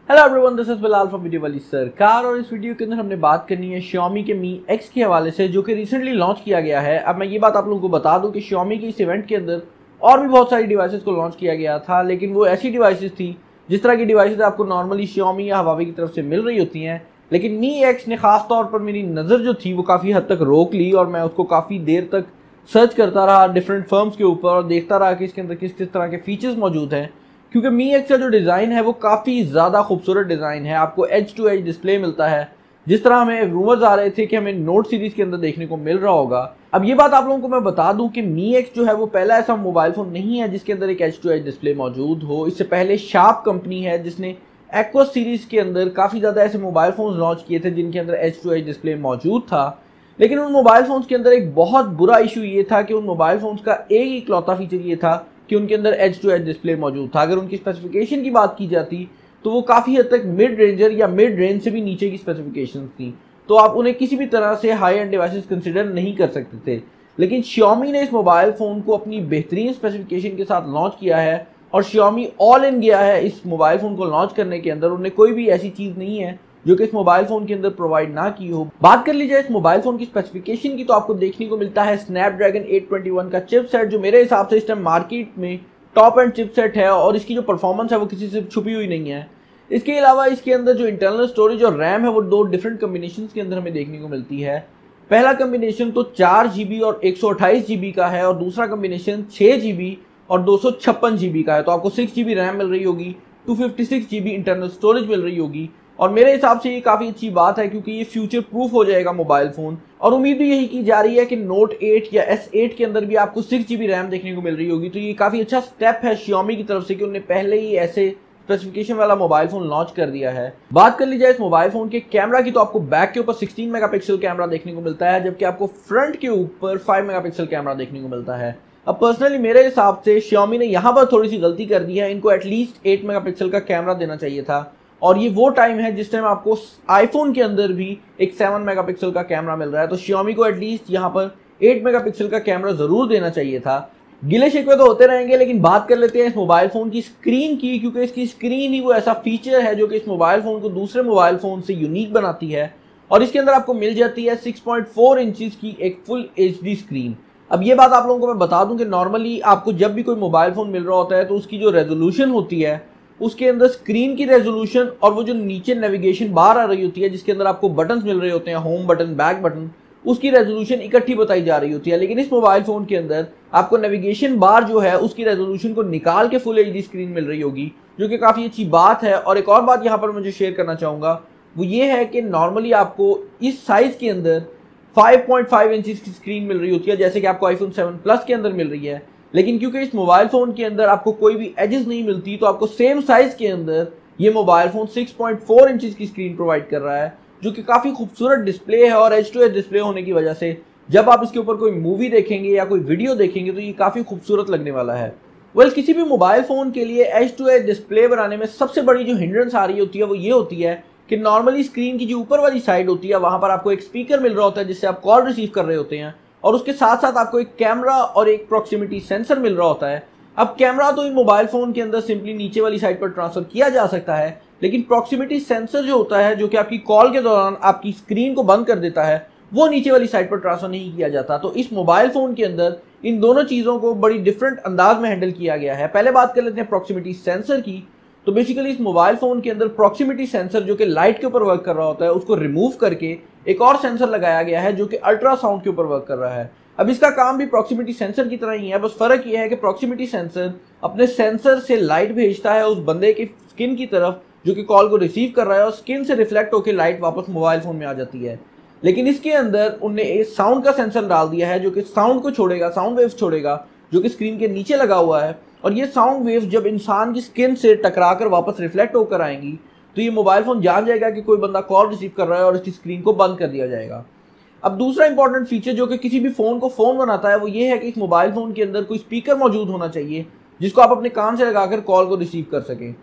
Hello everyone, this is Bilal from video वाली सरकार। और इस वीडियो के अंदर हमने बात करनी है Xiaomi के Mi X के हवाले से, जो कि रिसेंटली लॉन्च किया गया है। अब मैं ये बात आप लोगों को बता दूं कि Xiaomi के इस इवेंट के अंदर और भी बहुत सारी डिवाइसेस को लॉन्च किया गया था, लेकिन वो ऐसी डिवाइसेस थी जिस तरह की डिवाइसेस आपको नॉर्मली Xiaomi या Huawei की तरफ से मिल रही होती हैं। लेकिन Mi X ने खास तौर पर मेरी नज़र जो थी वो काफ़ी हद तक रोक ली और मैं उसको काफ़ी देर तक सर्च करता रहा डिफरेंट फर्म्स के ऊपर और देखता रहा कि इसके अंदर किस किस तरह के फीचर्स मौजूद हैं। क्योंकि Mi X का जो डिज़ाइन है वो काफ़ी ज़्यादा खूबसूरत डिज़ाइन है। आपको एज टू एज डिस्प्ले मिलता है, जिस तरह हमें रूमर्स आ रहे थे कि हमें नोट सीरीज़ के अंदर देखने को मिल रहा होगा। अब ये बात आप लोगों को मैं बता दूं कि Mi X जो है वो पहला ऐसा मोबाइल फ़ोन नहीं है जिसके अंदर एक एज टू एज डिस्प्ले मौजूद हो। इससे पहले शार्प कंपनी है जिसने एक्वस सीरीज़ के अंदर काफ़ी ज़्यादा ऐसे मोबाइल फ़ोन लॉन्च किए थे जिनके अंदर एज टू एज डिस्प्ले मौजूद था। लेकिन उन मोबाइल फ़ोन्स के अंदर एक बहुत बुरा इशू ये था कि उन मोबाइल फ़ोन्स का एक ही इकलौता फीचर ये था कि उनके अंदर एज टू एज डिस्प्ले मौजूद था। अगर उनकी स्पेसिफिकेशन की बात की जाती तो वो काफ़ी हद तक मिड रेंजर या मिड रेंज से भी नीचे की स्पेसिफिकेशन थी, तो आप उन्हें किसी भी तरह से हाई एंड डिवाइसेस कंसिडर नहीं कर सकते थे। लेकिन Xiaomi ने इस मोबाइल फ़ोन को अपनी बेहतरीन स्पेसिफिकेशन के साथ लॉन्च किया है और Xiaomi ऑल इन गया है इस मोबाइल फ़ोन को लॉन्च करने के अंदर। उन्हें कोई भी ऐसी चीज़ नहीं है जो कि इस मोबाइल फ़ोन के अंदर प्रोवाइड ना की हो। बात कर ली जाए इस मोबाइल फ़ोन की स्पेसिफिकेशन की, तो आपको देखने को मिलता है स्नैपड्रैगन 821 का चिपसेट, जो मेरे हिसाब से इस टाइम मार्केट में टॉप एंड चिपसेट है और इसकी जो परफॉर्मेंस है वो किसी से छुपी हुई नहीं है। इसके अलावा इसके अंदर जो इंटरनल स्टोरेज और रैम है वो दो डिफरेंट कम्बिनेशन के अंदर हमें देखने को मिलती है। पहला कम्बिनेशन तो 4 GB और 128 GB का है और दूसरा कम्बिनेशन 6 GB और 256 GB का है। तो आपको 6 GB रैम मिल रही होगी, 256 GB इंटरनल स्टोरेज मिल रही होगी। और मेरे हिसाब से ये काफ़ी अच्छी बात है क्योंकि ये फ्यूचर प्रूफ हो जाएगा मोबाइल फ़ोन। और उम्मीद भी यही की जा रही है कि Note 8 या S8 के अंदर भी आपको 6 GB रैम देखने को मिल रही होगी। तो ये काफ़ी अच्छा स्टेप है Xiaomi की तरफ से कि उन्होंने पहले ही ऐसे स्पेसिफिकेशन वाला मोबाइल फ़ोन लॉन्च कर दिया है। बात कर ली जाए इस मोबाइल फ़ोन के कैमरा की, तो आपको बैक के ऊपर 16 मेगापिक्सल कैमरा देखने को मिलता है, जबकि आपको फ्रंट के ऊपर 5 मेगापिक्सल कैमरा देखने को मिलता है। अब पर्सनली मेरे हिसाब से Xiaomi ने यहाँ पर थोड़ी सी गलती कर दी है। इनको एटलीस्ट 8 मेगापिक्सल का कैमरा देना चाहिए था। और ये वो टाइम है जिस टाइम आपको आईफोन के अंदर भी एक 7 मेगापिक्सल का कैमरा मिल रहा है। तो Xiaomi को एटलीस्ट यहाँ पर 8 मेगापिक्सल का कैमरा ज़रूर देना चाहिए था। गिले शिकवे तो होते रहेंगे, लेकिन बात कर लेते हैं इस मोबाइल फ़ोन की स्क्रीन की, क्योंकि इसकी स्क्रीन ही वो ऐसा फीचर है जो कि इस मोबाइल फ़ोन को दूसरे मोबाइल फ़ोन से यूनिक बनाती है। और इसके अंदर आपको मिल जाती है 6.4 इंचज़ की एक फुल HD स्क्रीन। अब ये बात आप लोगों को मैं बता दूं कि नॉर्मली आपको जब भी कोई मोबाइल फ़ोन मिल रहा होता है तो उसकी जो रेजोल्यूशन होती है, उसके अंदर स्क्रीन की रेजोल्यूशन और वो जो नीचे नेविगेशन बार आ रही होती है जिसके अंदर आपको बटन्स मिल रहे होते हैं, होम बटन, बैक बटन, उसकी रेजोल्यूशन इकट्ठी बताई जा रही होती है। लेकिन इस मोबाइल फ़ोन के अंदर आपको नेविगेशन बार जो है उसकी रेजोल्यूशन को निकाल के फुल HD स्क्रीन मिल रही होगी, जो कि काफ़ी अच्छी बात है। और एक और बात यहाँ पर मुझे शेयर करना चाहूँगा वो ये है कि नॉर्मली आपको इस साइज़ के अंदर 5.5 इंचज़ की स्क्रीन मिल रही होती है, जैसे कि आपको iPhone 7 Plus के अंदर मिल रही है। लेकिन क्योंकि इस मोबाइल फ़ोन के अंदर आपको कोई भी एजेस नहीं मिलती, तो आपको सेम साइज़ के अंदर ये मोबाइल फ़ोन 6.4 इंचज़ की स्क्रीन प्रोवाइड कर रहा है, जो कि काफ़ी खूबसूरत डिस्प्ले है। और एज टू एज डिस्प्ले होने की वजह से जब आप इसके ऊपर कोई मूवी देखेंगे या कोई वीडियो देखेंगे तो ये काफ़ी खूबसूरत लगने वाला है। किसी भी मोबाइल फ़ोन के लिए एज टू एज डिस्प्ले बनाने में सबसे बड़ी जो हिंड्रेंस आ रही होती है वो ये होती है कि नॉर्मली स्क्रीन की जो ऊपर वाली साइड होती है वहाँ पर आपको एक स्पीकर मिल रहा होता है जिससे आप कॉल रिसीव कर रहे होते हैं, और उसके साथ साथ आपको एक कैमरा और एक प्रॉक्सिमिटी सेंसर मिल रहा होता है। अब कैमरा तो इन मोबाइल फ़ोन के अंदर सिंपली नीचे वाली साइड पर ट्रांसफ़र किया जा सकता है, लेकिन प्रॉक्सिमिटी सेंसर जो होता है, जो कि आपकी कॉल के दौरान आपकी स्क्रीन को बंद कर देता है, वो नीचे वाली साइड पर ट्रांसफ़र नहीं किया जाता। तो इस मोबाइल फ़ोन के अंदर इन दोनों चीज़ों को बड़ी डिफरेंट अंदाज में हैंडल किया गया है। पहले बात कर लेते हैं प्रॉक्सिमिटी सेंसर की। तो बेसिकली इस मोबाइल फ़ोन के अंदर प्रॉक्सिमिटी सेंसर जो कि लाइट के ऊपर वर्क कर रहा होता है उसको रिमूव करके एक और सेंसर लगाया गया है जो कि अल्ट्रासाउंड के ऊपर वर्क कर रहा है। अब इसका काम भी प्रॉक्सिमिटी सेंसर की तरह ही है, बस फ़र्क यह है कि प्रॉक्सिमिटी सेंसर अपने सेंसर से लाइट भेजता है उस बंदे की स्किन की तरफ जो कि कॉल को रिसीव कर रहा है, और स्किन से रिफ्लेक्ट होकर लाइट वापस मोबाइल फ़ोन में आ जाती है। लेकिन इसके अंदर उनने एक साउंड का सेंसर डाल दिया है जो कि साउंड को छोड़ेगा, साउंड वेव्स छोड़ेगा, जो कि स्क्रीन के नीचे लगा हुआ है। और ये साउंड वेव्स जब इंसान की स्किन से टकराकर वापस रिफ्लेक्ट होकर आएंगी तो ये मोबाइल फ़ोन जान जाएगा कि कोई बंदा कॉल रिसीव कर रहा है और इसकी स्क्रीन को बंद कर दिया जाएगा। अब दूसरा इंपॉर्टेंट फीचर जो कि किसी भी फ़ोन को फ़ोन बनाता है वो ये है कि इस मोबाइल फ़ोन के अंदर कोई स्पीकर मौजूद होना चाहिए जिसको आप अपने कान से लगाकर कॉल को रिसीव कर सकें।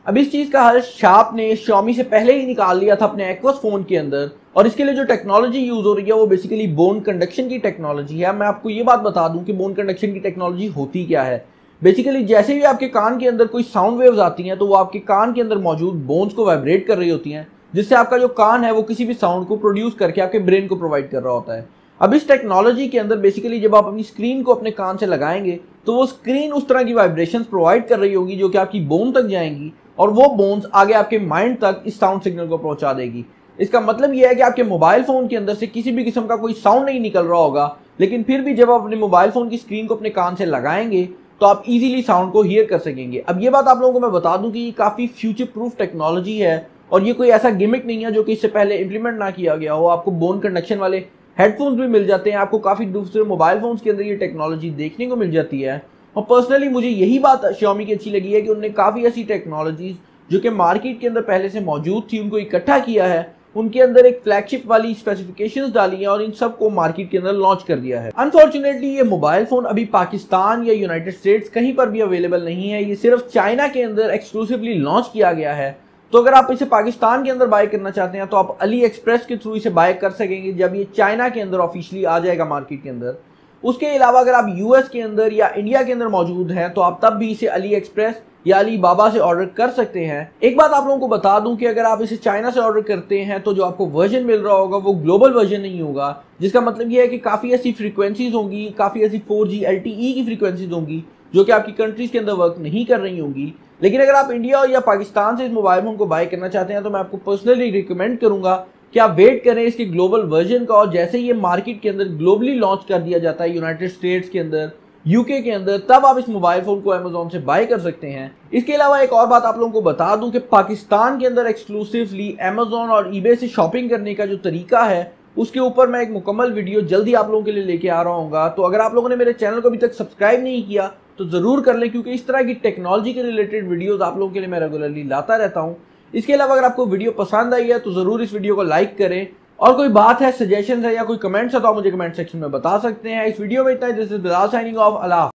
अब इस चीज़ का हल शार्प ने Xiaomi से पहले ही निकाल लिया था अपने एक्वस फ़ोन के अंदर, और इसके लिए जो टेक्नोलॉजी यूज़ हो रही है वो बेसिकली बोन कंडक्शन की टेक्नोलॉजी है। मैं आपको ये बात बता दूं कि बोन कंडक्शन की टेक्नोलॉजी होती क्या है। बेसिकली जैसे भी आपके कान के अंदर कोई साउंड वेव्स आती हैं तो वो आपके कान के अंदर मौजूद बोन्स को वाइब्रेट कर रही होती हैं, जिससे आपका जो कान है वो किसी भी साउंड को प्रोड्यूस करके आपके ब्रेन को प्रोवाइड कर रहा होता है। अब इस टेक्नोलॉजी के अंदर बेसिकली जब आप अपनी स्क्रीन को अपने कान से लगाएंगे तो वो स्क्रीन उस तरह की वाइब्रेशंस प्रोवाइड कर रही होगी जो कि आपकी बोन तक जाएंगी और वो बोन्स आगे आपके माइंड तक इस साउंड सिग्नल को पहुंचा देगी। इसका मतलब यह है कि आपके मोबाइल फोन के अंदर से किसी भी किस्म का कोई साउंड नहीं निकल रहा होगा, लेकिन फिर भी जब आप अपने मोबाइल फोन की स्क्रीन को अपने कान से लगाएंगे तो आप इजीली साउंड को हियर कर सकेंगे। अब ये बात आप लोगों को मैं बता दूं कि ये काफ़ी फ्यूचर प्रूफ टेक्नोलॉजी है और ये कोई ऐसा गिमिक नहीं है जो कि इससे पहले इंप्लीमेंट ना किया गया हो। आपको बोन कंडक्शन वाले हेडफोन्स भी मिल जाते हैं, आपको काफ़ी दूसरे मोबाइल फोन्स के अंदर ये टेक्नोलॉजी देखने को मिल जाती है। और पर्सनली मुझे यही बात Xiaomi की अच्छी लगी है कि उन्होंने काफ़ी ऐसी टेक्नोलॉजीज जो कि मार्केट के अंदर पहले से मौजूद थी उनको इकट्ठा किया है, उनके अंदर एक फ्लैगशिप वाली स्पेसिफिकेशंस डाली हैं और इन सब को मार्केट के अंदर लॉन्च कर दिया है। अनफॉर्चुनेटली ये मोबाइल फोन अभी पाकिस्तान या यूनाइटेड स्टेट्स कहीं पर भी अवेलेबल नहीं है, ये सिर्फ चाइना के अंदर एक्सक्लूसिवली लॉन्च किया गया है। तो अगर आप इसे पाकिस्तान के अंदर बाय करना चाहते हैं तो आप अली एक्सप्रेस के थ्रू इसे बाय कर सकेंगे जब ये चाइना के अंदर ऑफिशियली आ जाएगा मार्केट के अंदर। उसके अलावा अगर आप यूएस के अंदर या इंडिया के अंदर मौजूद हैं तो आप तब भी इसे अली एक्सप्रेस या अली बाबा से ऑर्डर कर सकते हैं। एक बात आप लोगों को बता दूं कि अगर आप इसे चाइना से ऑर्डर करते हैं तो जो आपको वर्जन मिल रहा होगा वो ग्लोबल वर्जन नहीं होगा, जिसका मतलब ये है कि काफ़ी ऐसी फ्रीक्वेंसीज होंगी, काफ़ी ऐसी 4G LTE की फ्रीक्वेंसीज होंगी जो कि आपकी कंट्रीज के अंदर वर्क नहीं कर रही होंगी। लेकिन अगर आप इंडिया या पाकिस्तान से इस मोबाइल फोन को बाय करना चाहते हैं तो मैं आपको पर्सनली रिकमेंड करूंगा कि आप वेट करें इसके ग्लोबल वर्जन का, और जैसे ये मार्केट के अंदर ग्लोबली लॉन्च कर दिया जाता है यूनाइटेड स्टेट्स के अंदर, यूके के अंदर, तब आप इस मोबाइल फोन को अमेजोन से बाय कर सकते हैं। इसके अलावा एक और बात आप लोगों को बता दूं कि पाकिस्तान के अंदर एक्सक्लूसिवली अमेजोन और ईबे से शॉपिंग करने का जो तरीका है उसके ऊपर मैं एक मुकम्मल वीडियो जल्दी आप लोगों के लिए लेके आ रहा हूँ। तो अगर आप लोगों ने मेरे चैनल को अभी तक सब्सक्राइब नहीं किया तो ज़रूर कर लें, क्योंकि इस तरह की टेक्नोलॉजी के रिलेटेड वीडियोस आप लोगों के लिए मैं रेगुलरली लाता रहता हूँ। इसके अलावा अगर आपको वीडियो पसंद आई है तो ज़रूर इस वीडियो को लाइक करें, और कोई बात है, सजेशन है या कोई कमेंट्स है तो आप मुझे कमेंट सेक्शन में बता सकते हैं। इस वीडियो में इतना ही। This is Bilal signing off. Allah.